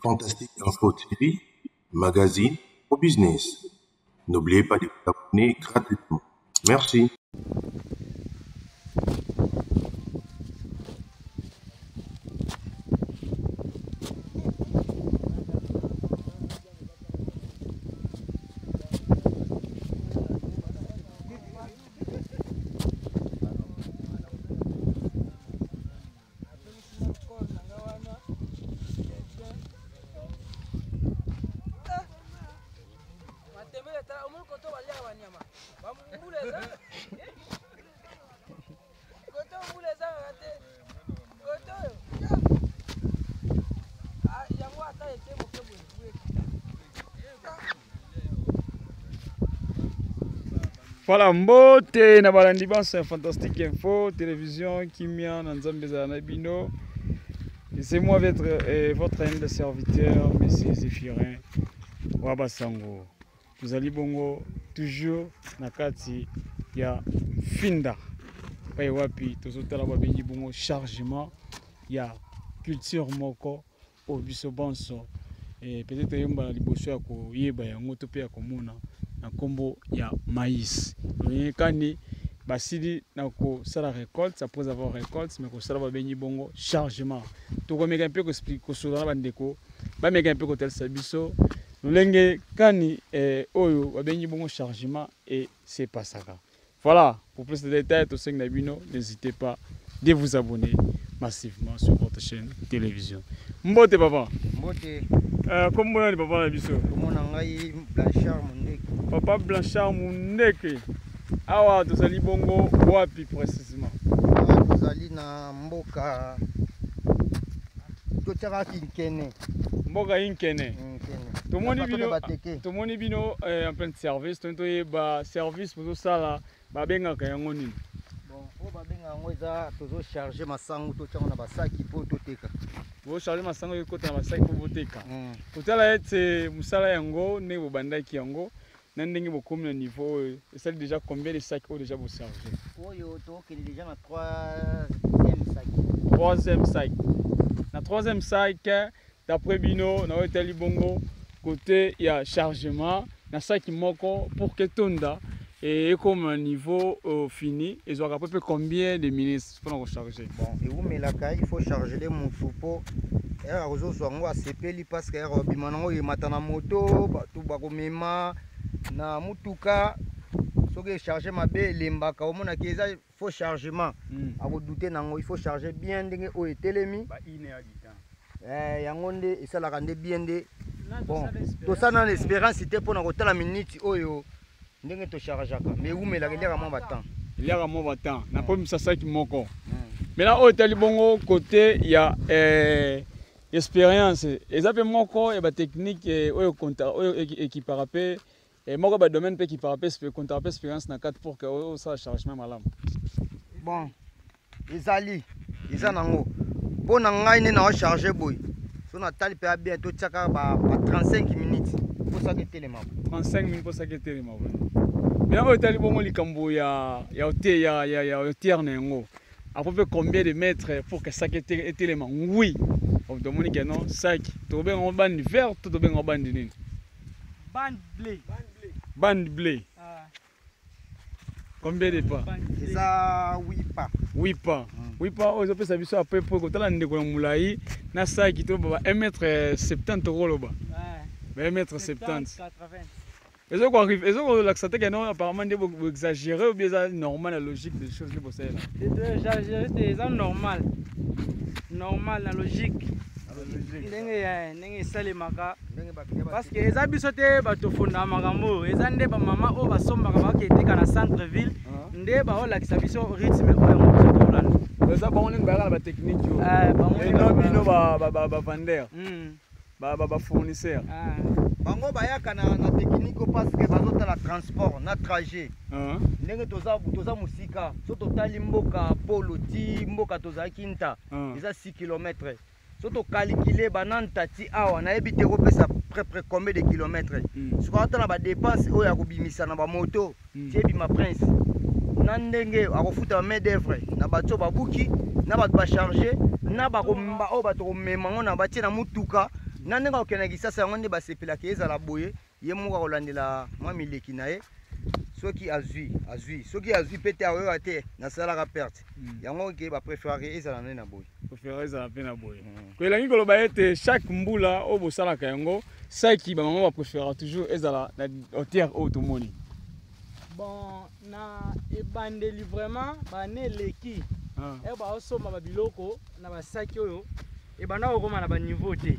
Fantastique Info TV, magazine au business. N'oubliez pas de vous abonner gratuitement. Merci. Voilà, mbote na balandi c'est Fantastique Info, télévision, Kimia, Nanzambeza Nabino. C'est moi votre humble serviteur, M. Zéphirin Wabasango. Vous allez bongo toujours nakati ya finda. Paye wapi, tozotala babengi bongo chargement ya culture moko au biso bonso. Et peut-être yomba liboso ya ko yeba ya ngoto pe ya komona na kombo ya maïs. Kani basidi na ko sala récolte après avoir récolte mais ko sala babengi bongo chargement. To ko meka mpe ko explique ko sala bandeko ba meka mpe ko tel sabiso. Lolenge kani oyo babengi bongo chargement et c'est pas ça. Voilà, pour plus de détails to seng na bino, n'hésitez pas de vous abonner massivement sur votre chaîne télévision. Mbote papa. Mbote. Comment on est papa na biso? Comment on ngai Blanchard Mundeke. Papa Blanchard Mundeke. Awa tozali bongo wapi précisément? Tozali na mboka totaka Kinkene. Mboka Inkene. Tomoni bino en plein service, tonto ba service pour sala ba bengaka yango nini? Bon, o ba benga eza tozo charger masango totanga na basaki po toteka. Vous chargez ma sango côté na basaki po boteka. Totala ete musala yango ne bo bandaki yango. Nandenge bokomi na niveau ça déjà combien de sacs au déjà vous chargez? Oyo to ke déjà na 3e sac. 3e sac. Na 3e sac d'après bino na hôtel bongo côté il y a chargement na sac moko pour que tonda et comme un niveau fini ils ont à peu près combien de minutes pour recharger? Bon, et vous mais la il faut charger les moutoupo. Era ozo zongo asepeli parce que era bimanango yematana moto tout bakomema na mutuka soki charger mabe lembaka omona ki eza faux chargement ako douter nango il faut charger bien ndenge o etelemi ba ine ya dita yango nde esalaka nde bien nde bon to sana l'espérance te pona kotala minute oyo ndenge to chargeaka mais umelaka liaka mo batant liaka mo batant na po misasaki moko mais là o etali bongo côté ya expérience ezape moko e ba technique oyo compta oyo équiparapé et moi, le domaine qui parle compte expérience dans 4 pour que ça charge même à l'âme. Bon, ils nango. Bon, ngai ne na charger boy. So na tali pe bientôt tchaka ba 35 minutes pour ça que téléma. 35 minutes pour ça que téléma. Mais là, tali bongo likambo ya tierne ngo. À peu près combien de mètres pour que ça que téléma? Oui. On demande que non, sac. To ben en bande verte, to ben en bande nini? Bande blé. Bande blé. Combien de pas? Ça 8 pas. 8 pas. 8 pas, aux opérations ça à peu près quand on est dans moulaï, na ça qui tombe 1m70 euros là-bas. Ouais. 1m70. 80. Et ça quoi arrive, et ça l'accepter que non apparemment vous exagérer ou bien ça normal la logique des choses que vous savez là. C'est exagérer, c'est normal. Normal la logique. Ndenge salemaka parce que eza biso te bato fonda makambo eza nde ba mama o basombaka baketeka na centre ville nde ba olakisa biso rythme oyo moto tolanda eza bango nde bayaka na ba technique yo non bino ba vendeur ba fournisseur bango bayaka na technique parce que bazotala transport na trajet ndenge toza musika so totali mboka polo ti mboka tozalaki nta eza 6 km. Surtout calculer bananta ti awa na ebite ko pesa près combien de kilomètres ce qu'on attend ba dépense o ya kobimisa na ba moto ti ebima prince na ndenge akofuta main d'œuvre na bato babuki na bato ba charger na ba komba o bato komema ngona batie na mutuka nande nga okena sasa yango nde basepelaka ezala boye ye moko akolandela mwa mileki na ye soki azwi soki azwi pe te aoyoka te nasalaka perte yango ke bapréféré ezala nde na boye préféré ezala mpe na boye koelangi koloba ete chaque mbula oyo bosalaka yango saki bamama bapréféra toujours ezala na hauteur oyo tomoni. Bon, na ebandeli vraiment bane leki baosomba babiloko na basaki oyo ebanda kokoma na baniveau te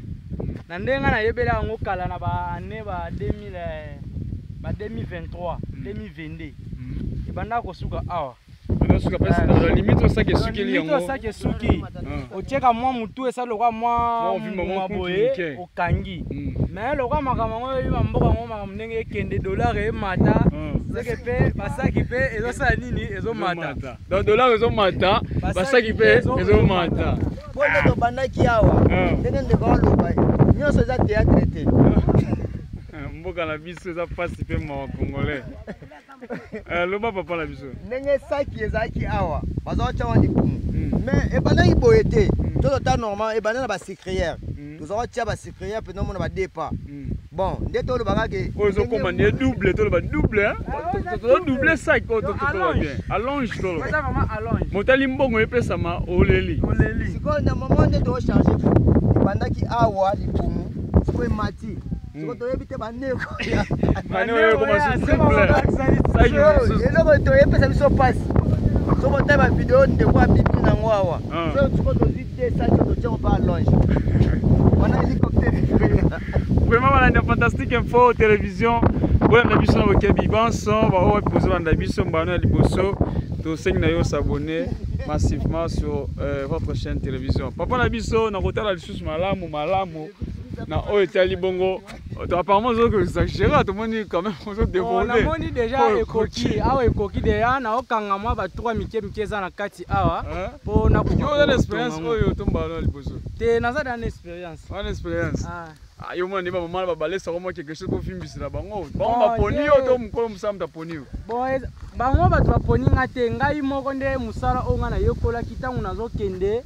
na ndenge nayebeli yango kala na baane ba 2023 2022 ebanda kosuka awa limite osaki esukeli yango osaki esuki otieka mwa mutu esa lokwa mwa boye okangi mais lokwa makambo yango oyeba mboka yango makambo ndenge ekende dollar emata seke mpe basaki mpe ezosala nini ezomata donc dollar ezomata basaki mpe ezomata po nde tobandaki awa ndenge ndeko oloba nyonso eza théâtre te mboka na biso eza mpasi mpe mawa congolais loba papa na biso ndenge saki ezalaki awa bazawatyango libumu mais ebandaki boye te tozota normal ebanda na basécrière tozakotia basécrière mpe nomona badepa bon nde tolobaka ke oyo ezokoma nde double toloba double tozodouble saki oyo toloba bien allonge toloba motali mbongo epesama oleli sikoyo na mama nde tocharge ebandaki awa libumu sikoyo emati sikoyo toyebi te baneko eloko toyepesa biso mpasi soko ta bavideo ndeko abibi nango awa siko tozwi te saki totiako mpa allonge wana hélicoptère vraiment balanda fantastique info télévision bolanda biso na bokebi banso baoyo epoze balanda biso mbano ya liboso tosengi na yo s'abonner massivement sur votre chaîne télévision papa na biso na kotala lisusu malamu na oyo etali bongo apparemment ozoexagérer tomoni quand même ozodéborde namoni déjà ekoki awa ekoki deya naokanga mwa ba 3 mike eza na kati awa mpo naoza na expérience oyo tombala liboso te naza da na expérience yo mwana ndeba mama babalesaka mwa quelque chose kofimbisela bango baponi yo to mokolo mosala moto aponi yo bon bango bato baponi nga te ngai moko nde mosala oyo nga nayekolaki ntango nazokende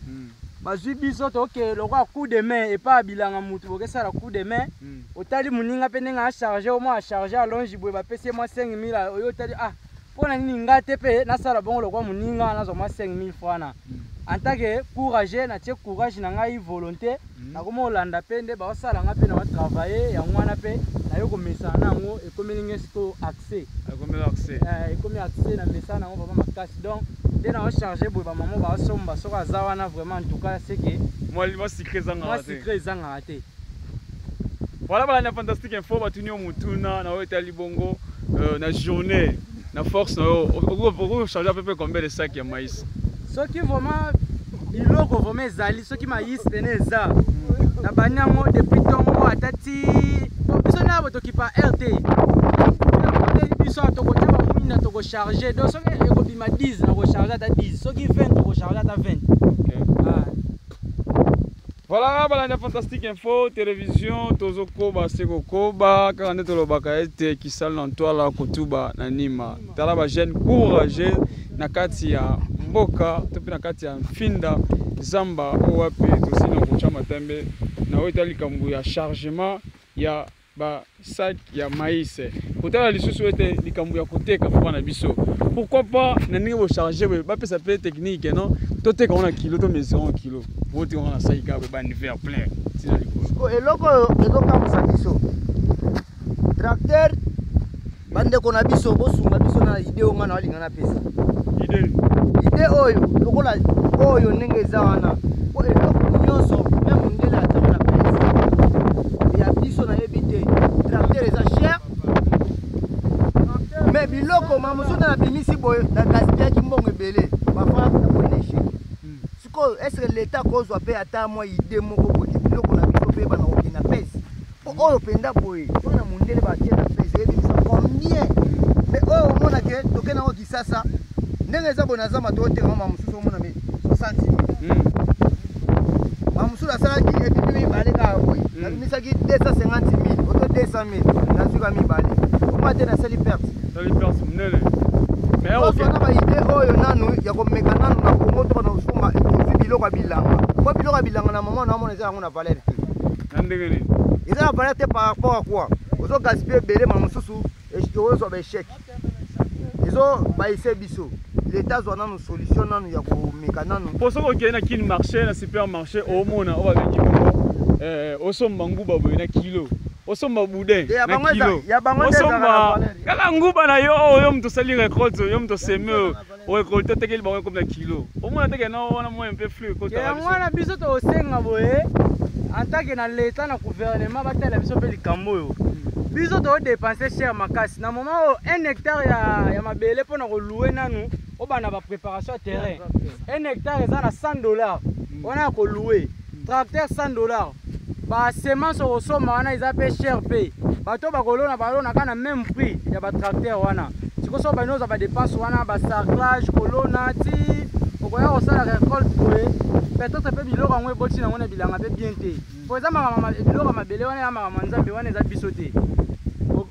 bazwi biso toke lokwa coup de main epa bilanga mutu bokesala coup de main otali moninga mpe ndenge acharge omo acharge alonge boye bapesi mwa 5000 oyo otali mpona nini nga te mpe nasala bongo lokwa moninga nazwa mwa 5000 fwana en tant que courage natie courage na ngai volonté nakoma olanda mpe nde baosala nga mpe na batravaille yango wana mpe nayo komesana nango ekomeli nge siko accès ekomi accès na mesana nango baba makasi donc nde naocharge boye bamama baosomba soko aza wana vraiment en tout cas seke mwa secret ezangaka te voilà balanda fantastique info batuni yo mutuna na oyo etali bongo na journée na force na yo okocharge apepe combien de sac ya maïs soki vraiment biloko vraiment ezali soki maïs pene eza na bani yango depuis ntongo atati biso na bo tokipa rt biso tokotia bamwina tokocharge donc soki ekobima 10 nakocharge ata 10 soki 20 tokocharge ata 20 voilà balanda fantastique info télévision tozokoba sekokoba kaka nde tolobaka ete kisala na ntwala kotuba na nima tala bajeune courage na kati ya mboka to mpe na kati ya mfinda zamba oyo wapi tosili na kotia matembe na oyo etali likambo ya chargement ya basak ya maïs kotala lisusu ete likambo ya koteka papa na biso pourquoi pas na ndenge bocharge boye bapesa mpe technique non toteka ngo na kilo to mesure kilo botika ngo na saki kaka boye baniver plein tina likolo eloko oyo ezokamwisa biso tracteur bandeko na biso bosunga biso na ide oyo nga na walinga napesa ide oyo lokola oyo ndenge eza wana po eloko nyonso me mondele atanga na pesa ya biso nayebi te tracteur eza cher me biloko mamosusu na bimisi boye na gaspiaki mbongo ebele bafaa na boneshe sikoyo eske leta kozwa mpe ata mwa ide moko boye biloko na biso mpe bana kokenda pesa oyo mpenza boye to na mondele batie na pesa eyebimisa combien me oyo omonake tokendango kisasa ndenge eza boye naza mato otekama mamosusu omona me 60 mamosusu asalaki ebibi mibale kaka boye nabimisaki 250 000 oto 200 000 nazwika mibale oma te nasali perte munene oswana baide oyo nanu ya komeka nanu na kongo to bana kosumba ozwi biloko ya bilanga po biloko ya bilanga na mama na amona eza yango na valeur te na ndenge nini Ils ont valeur par rapport à quoi? Ils ont gaspillé belé mamususu et ils ont échec. Ils ont baissé biso. L'État a une solution dans le mécanisme. Pour ça qu'il y a un marché, un supermarché, au monde, au sommet baboy na kilo. Au sommet boudin na kilo. Kala nguba na yo mto sali récolte, yo mto semer, o récolte te qu'il ba comme na kilo. Au moins te que na on a moins un peu flux côté. Ya mwana biso to senga boye. En tant que dans l'État na gouvernement ba tela biso pe likambo yo. Biso to dépenser cher makasi. Na moment 1 hectare ya mabele pour na ko louer nanu. On a la préparation à terrain. 1 hectare est à 100 $. On a qu'à louer. Tracteur 100 $. Bah semence au somme, on a ils appellent cher pay. Bateau bagolo na balo na kana même prix. Il y a ba tracteur wana. Si ko so ba nous ba dépense wana ba sarclage colonna ti. Au koya o sala récolte boye. Peut-être pe biloko ngwe boti na ngona bilanga pe bien te. Pour exemple mama biloko mabele wana ya mama nzambe wana eza bisote.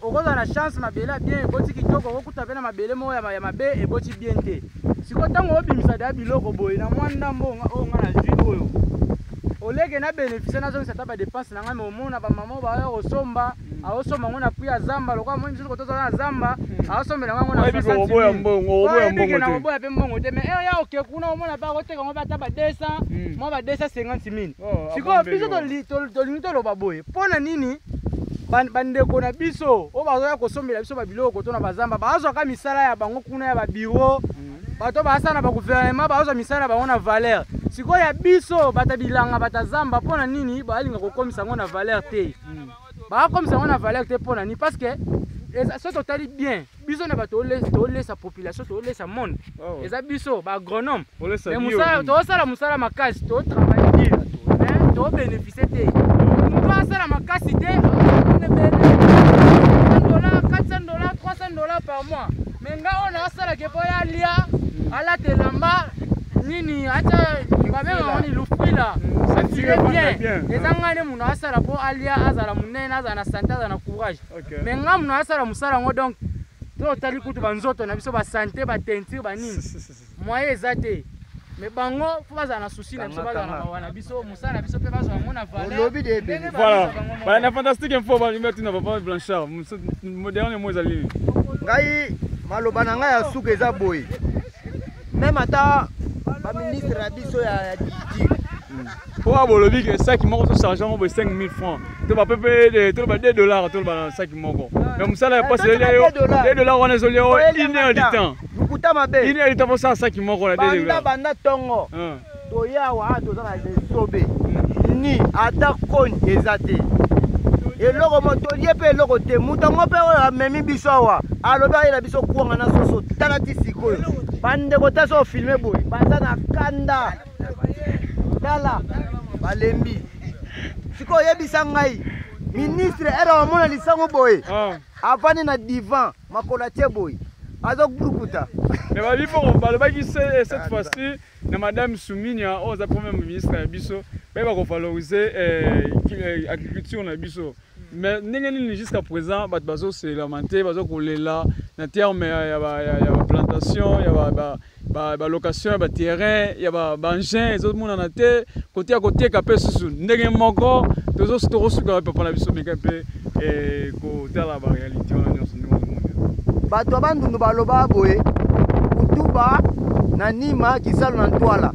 Okoza na chance mabele bien eboti kitoko okuta pe na mabele mo ya mabe eboti bien te. Siko tango obimisa da biloko boye na mwanda mbonga o nga na jus oyo. Olege na bénéfice na zo ça ba dépense na ngame omona ba mama ba yo osomba aosomba ngona pia zamba lokwa mo mbiso kotoza na zamba aosomba na ngona na oboya mbongo na oboya pe mbongo te mais ya oke kuna omona ba koteka ngo ba ta ba 200 mo ba 250 000. Siko biso to limito lo baboye pona nini bandeko na biso o bazoya kosombela biso babiloko kotona bazamba bazwa ka misala ya bango kuna ya ba bureau bato basana ba gouvernement bazwa misala bango na valeur siko ya biso batabilanga batazamba pona nini balinga kokomisa ngo na valeur te ba komisa ngo na valeur te pona ni parce que ça totali bien biso na bato ole sa population to ole sa monde eza biso ba agronome mais musala to sala musala makasi to travailler bien to bénéficier te to sala makasi te $400, $300 par mois. Mais on a ça qui peut aller à la telamba nini acha ngabema oni lufi là. Ça tire bien. Les angane muna sala pour aller azala munena azana santé azana courage. Mais ngam muna sala musala ngo donc to tali kutu banzoto na biso ba santé ba teinture ba nini. Moyen ezate. Mais bango faut pas en souci na biso na biso musala biso pe bazo ngona valeur. Voilà. Bah na fantastique info ba mettre na papa Blanchard. Moderne mo ezali. Ngai maloba na ngai ya suka eza boy. Même ata ba ministre na biso ya digi. Pour bolobi que sac moko so argent mo 5 000 francs. To ba pepe to ba $2 to ba sac moko. Mais musala pas c'est $2 wana ezoli o 1 heure du temps. Il est pour ça qui m'a regardé. Banda tongo. Toya wa to za na sobe. Ni ata kon ezate. Et loko motolie pe loko te mutango pe o memi biso wa. Aloba ila biso kuanga na soso talati sikoyo. Bande ko taso filmer boy. Banda na kanda. Dala balembi. Siko yebisa ngai. Ministre era mona lisango boy. Avani na divan makola tie boy. Mais bah, il faut que cette fois-ci, Madame Souminia, aux premiers ministres de Bisso, va valoriser l'agriculture de Bisso. Mais jusqu'à présent, c'est lamenté, là, dans terme, il y a la plantation, il y a la location, il y a terrain, il y a engin, les autres monde en a côté à côté, capé sous n'est moko, tous autres reçus quand papa la Bisso mais capé et côté la réalité bato bandundu baloba boye kutuba na nima kisalo na ntwala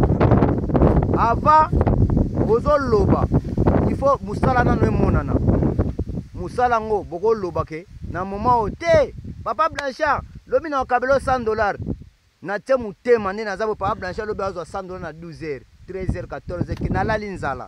ava bozo loba il faut musala na monana musala ngo boko loba ke na moment ote papa Blanchard lobi na kabelo $100 na te mutema ne na zabo papa Blanchard lobi azwa $100 na 12h 13h 14h kinala linzala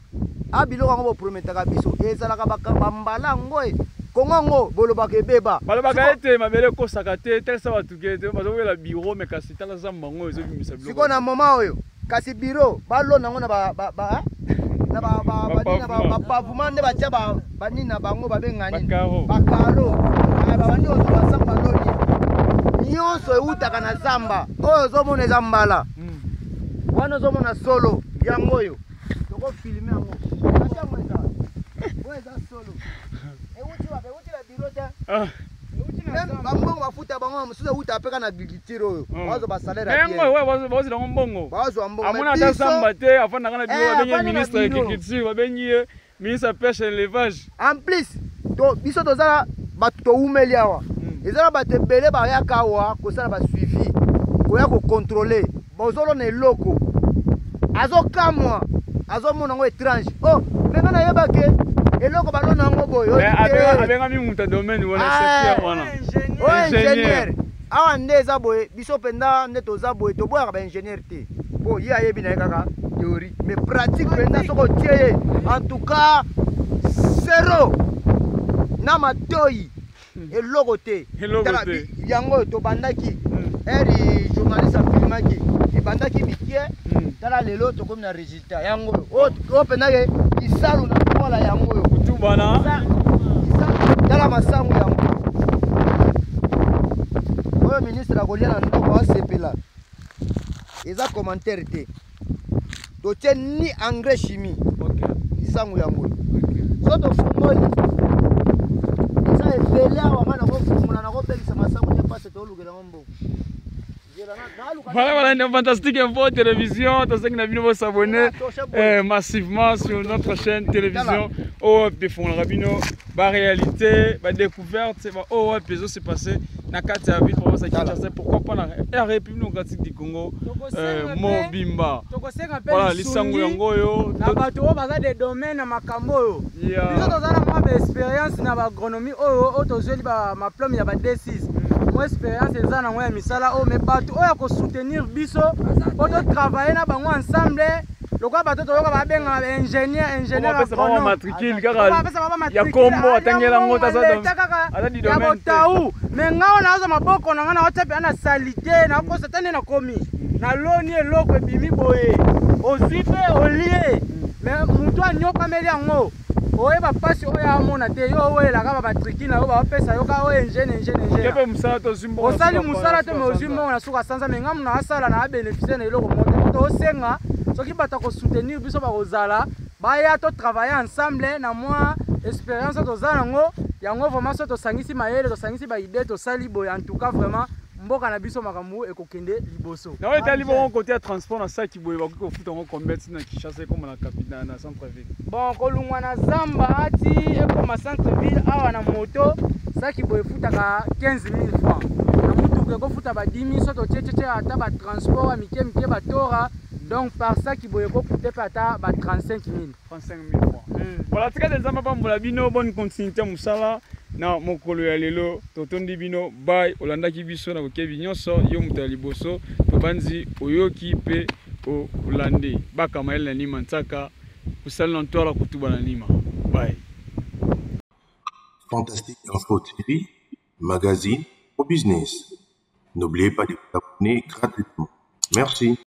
abilo ngo prometaka biso ezala ka bakambala ngoe Kongo boloba ke beba baloba ka ete mabele ko sakate tel sa batuke te bazo la bureau mais kasi tala za mbango ezo bimisa bilo siko na moment oyo kasi bureau balo nango na ba pavement nde batia banini na bango babengani bakaro babandi ozo basamba loni nyonso eutaka na zamba oyo ozomona eza mbala wana ozomona solo yango oyo toko filme yango eza solo bango bafuta bango musuza uta apeka na agriculture oyo bazo ba salaire ya bien ouais bazo na mbongo bazo mbongo amona ta samba te afana kana bio babenye ministre agriculture babenye ministre ya pêche et l'élevage. En plus, biso tozala bato toumeli awa. Ezala bato ebele bayaka awa kosala basuivi, koya kocontrôler. Bozolona eloko. Azokamwa, azomona ngo étrange. Oh, menga nayebake eloko balona ngo boyo. Abenga mi muta domaine wana secteur wana. Ingénieur. Awa ndeza boye biso penda nde toza boye toboyaka ba ingénieur te. Bo ye ayebi na kaka théorie, mais pratique penda soko tie. En tout cas, zéro. Na matoi eloko te. Yango to bandaki. Eri journaliste afilmaki. Ebandaki bikie. Tala lelo to comme na résultat yango. O penda ke isalu na kola yango. Kutu bana. Tala masangu yango. Le ministre a collé dans le pays là. Ils ont commentaire te. To tient ni engrais chimie. OK. Ils sont où yango. Soto fumoli. Ils ont fait là wa mana ko fumula na ko belisa masangu te passe to lugela ngombo. Voilà, une fantastique info télévision. Tous ceux qui n'ont pas vu s'abonner massivement sur notre chaîne télévision. Oh, puis font le rabino. La réalité, la découverte, c'est oh, puis ça s'est passé. Nakata ville pour ça qui pourquoi pas la République démocratique du Congo Mobimba. Voilà, lisango yango yo. Na bato baza des domaines na makambo yo. Biso tozala mwa ba expérience na ba agronomie oyo tozeli ba maplome ya ba D6. Moi expérience eza na ngoya misala o me bato oyo ko soutenir biso oyo travailler na bango ensemble. Lokwa bato toyoka ba benga ba ingénieur agronome matricule kaka ya kombo atangela ngota za ada di domaine. Ya botau me ngao nazo maboko na ngana wachape ana salite na ko satane na komi. Na loni eloko ebimi boye. Ozipe olie. Me mutu anyoka meli yango. Oye ba pasi oya amona te yo oye la kaba matricule na yo ba pesa yo ka oye ingénieur. Kepe musala to zimbo. Osali musala te me ozimbo na suka sanza me ngamu na asala na bénéficier na eloko moto. To osenga soki bata ko soutenir biso ba kozala baya to travailler ensemble na moi expérience to zanango yango vraiment so to sangisi mayele to sangisi ba idée to sali boy en tout cas vraiment mboka na biso makambo ekokende liboso na weta libo côté ya transport na saki boy ba ko futa ngo combien na Kinshasa comme na capitale na centre ville bon kolungwa na zamba ati eko ma centre ville awa na moto saki boy futa ka 15000 francs na mutu ko futa ba 10000 so to tchétché ata ba transport amike ba tora. Donc par ça qui boye coûter pata ba 35000 francs. Voilà, tika nzamba pambola bino bonne continuité musala na mokolo ya lelo totondi bino bye olanda ki biso na kokebi nyonso yo muta liboso to banzi oyoki pe o olande baka mael na nima ntaka usala na ntola kutuba na nima bye. Fantastique Info TV, magazine au business. N'oubliez pas de vous abonner gratuitement. Merci.